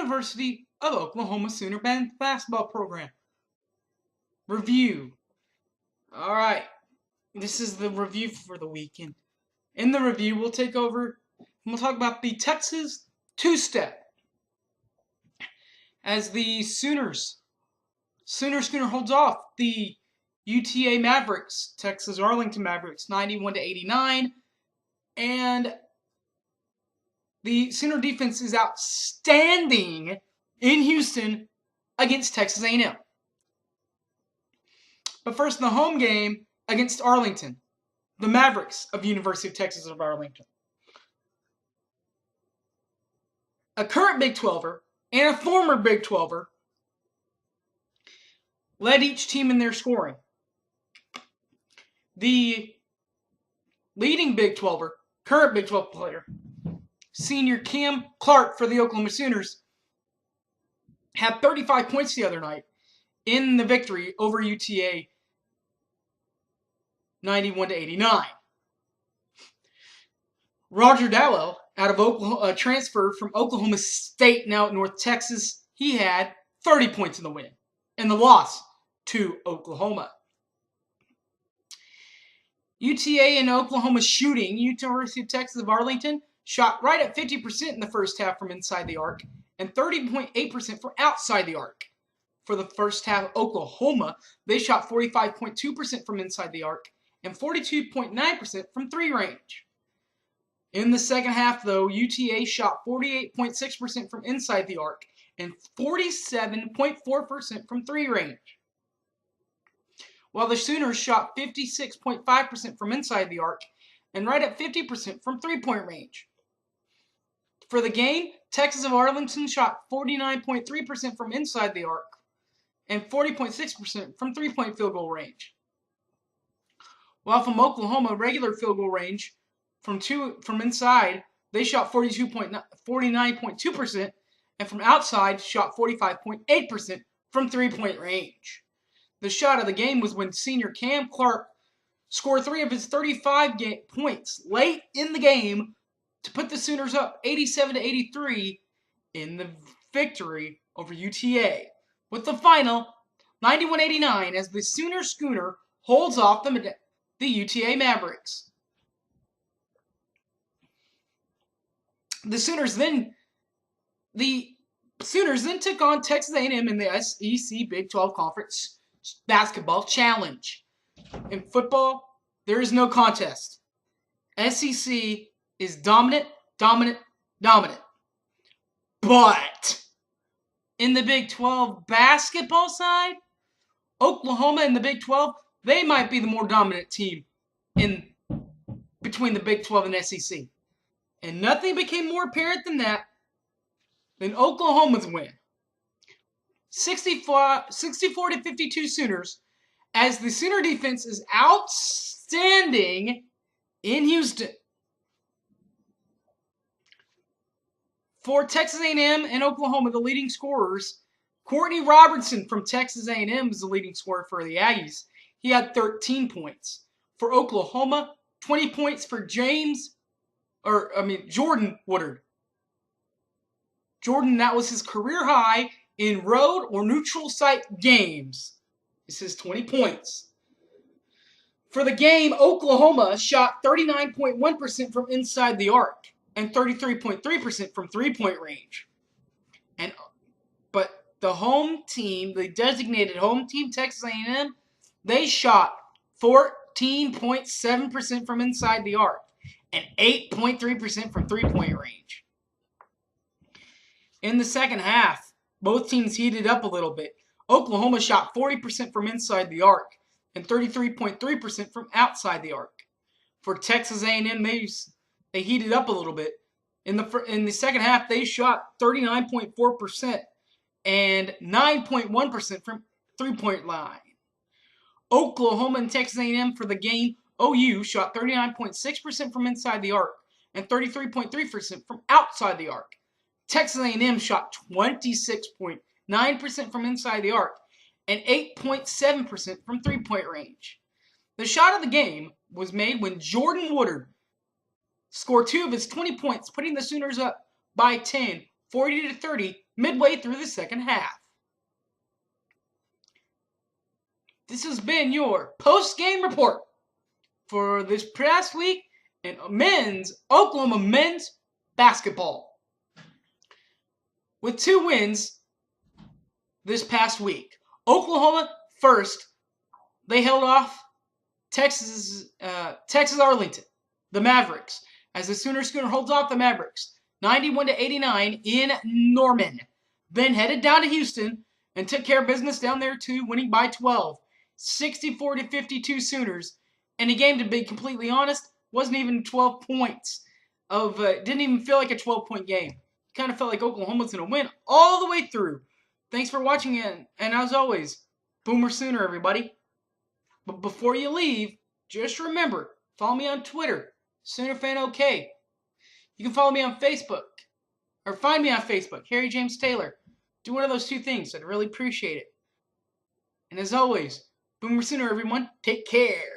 University of Oklahoma Sooner basketball program. Review. Alright, this is the review for the weekend. In the review, we'll take over and we'll talk about the Texas two-step. As the Schooner holds off the UTA Mavericks, Texas Arlington Mavericks, 91-89. And the Sooner defense is outstanding in Houston against Texas A&M. But first, the home game against Arlington, the Mavericks of University of Texas of Arlington. A current Big 12er and a former Big 12er led each team in their scoring. The leading Big 12er, current Big 12 player, senior Cam Clark for the Oklahoma Sooners, had 35 points the other night in the victory over UTA 91-89. Roger Dowell, out of Oklahoma, transfer from Oklahoma State, now at North Texas, he had 30 points in the win and the loss to Oklahoma. UTA and Oklahoma shooting, University of Texas of Arlington shot right at 50% in the first half from inside the arc and 30.8% from outside the arc. For the first half, Oklahoma, they shot 45.2% from inside the arc and 42.9% from three range. In the second half, though, UTA shot 48.6% from inside the arc and 47.4% from three range, while the Sooners shot 56.5% from inside the arc and right at 50% from three-point range. For the game, Texas of Arlington shot 49.3% from inside the arc and 40.6% from three-point field goal range, while from Oklahoma, regular field goal range from inside, they shot 49.2%, and from outside, shot 45.8% from three-point range. The shot of the game was when senior Cam Clark scored 3 of his 35 points late in the game to put the Sooners up 87-83 in the victory over UTA, with the final 91-89 as the Schooner holds off the UTA Mavericks. The Sooners then took on Texas A&M in the SEC Big 12 Conference Basketball Challenge. In football, there is no contest. SEC is dominant. But in the Big 12 basketball side, Oklahoma in the Big 12, they might be the more dominant team between the Big 12 and SEC. And nothing became more apparent than Oklahoma's win. 64-52 Sooners, as the Sooner defense is outstanding in Houston. For Texas A&M and Oklahoma, the leading scorers, Courtney Robertson from Texas A&M is the leading scorer for the Aggies. He had 13 points. For Oklahoma, 20 points for Jordan Woodard. Jordan, that was his career high in road or neutral site games. This is 20 points. For the game, Oklahoma shot 39.1% from inside the arc and 33.3% from three-point range. But the home team, the designated home team, Texas A&M, they shot 14.7% from inside the arc and 8.3% from three-point range. In the second half, both teams heated up a little bit. Oklahoma shot 40% from inside the arc and 33.3% from outside the arc. For Texas A&M, they heated up a little bit. In the second half, they shot 39.4% and 9.1% from three-point line. Oklahoma and Texas A&M for the game, OU shot 39.6% from inside the arc and 33.3% from outside the arc. Texas A&M shot 26.9% from inside the arc and 8.7% from three-point range. The shot of the game was made when Jordan Woodard scored 2 of his 20 points, putting the Sooners up by 10, 40-30 midway through the second half. This has been your post-game report for this past week in Oklahoma men's basketball. With 2 wins this past week. Oklahoma first, they held off Texas Arlington, the Mavericks, as the Sooner Schooner holds off the Mavericks 91-89 in Norman. Then headed down to Houston and took care of business down there too, winning by 12. 64-52 Sooners. And the game, to be completely honest, wasn't even 12 points. Didn't even feel like a 12-point game. Kind of felt like Oklahoma was going to win all the way through. Thanks for watching, and as always, Boomer Sooner, everybody. But before you leave, just remember, follow me on Twitter, SoonerFanOK. You can follow me on Facebook, or find me on Facebook, Harry James Taylor. Do one of those 2 things. I'd really appreciate it. And as always, Boomer Sooner, everyone. Take care.